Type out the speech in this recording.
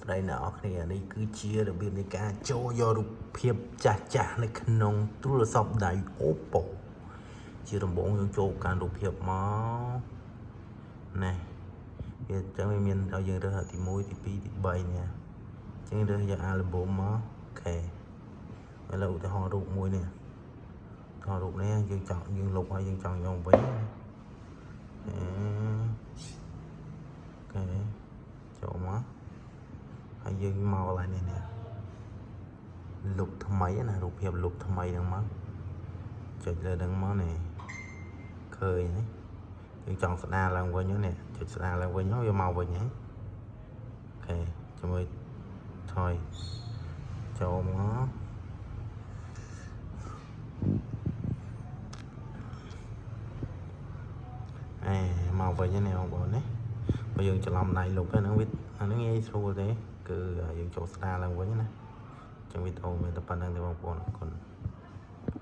ស្ដីអ្នកនរគ្នានេះគឺជារបៀបនៃការចូលយករូបភាពចាស់នៅក្នុងទូរស័ព្ទដៃ Oppo ជាដំបូងយើងចូលកាន់រូបភាពមកណែវាអញ្ចឹងវាមានឲ្យយើងរើសទី1ទី2ទី3នេះអញ្ចឹងរើសយក album មកអូខេឥឡូវឧទាហរណ៍រូបមួយនេះថតរូបនេះយើងលុបហើយយើងចង់យកវិញអូខេចូលមកហើយយើងមកកន្លែងនេះលុបថ្មីណារូបភាពលុបថ្មីហ្នឹងមកចុចលើហ្នឹងមកនេះឃើញយើងចង់ស្ដារឡើងវិញនេះចុចស្ដារឡើងវិញវាមកវិញហ្នឹងអូខេជាមួយថយចូលមកមកវិញនេះបងប្អូនណាបើយើងច្រឡំដៃលុបហ្នឹងវាអាហ្នឹងងាយស្រួលទេគឺយើងចូលស្ដារឡើងវិញណាចឹងវីដេអូមានតែប៉ុណ្្នឹងទេបងប្អូនអរគុណ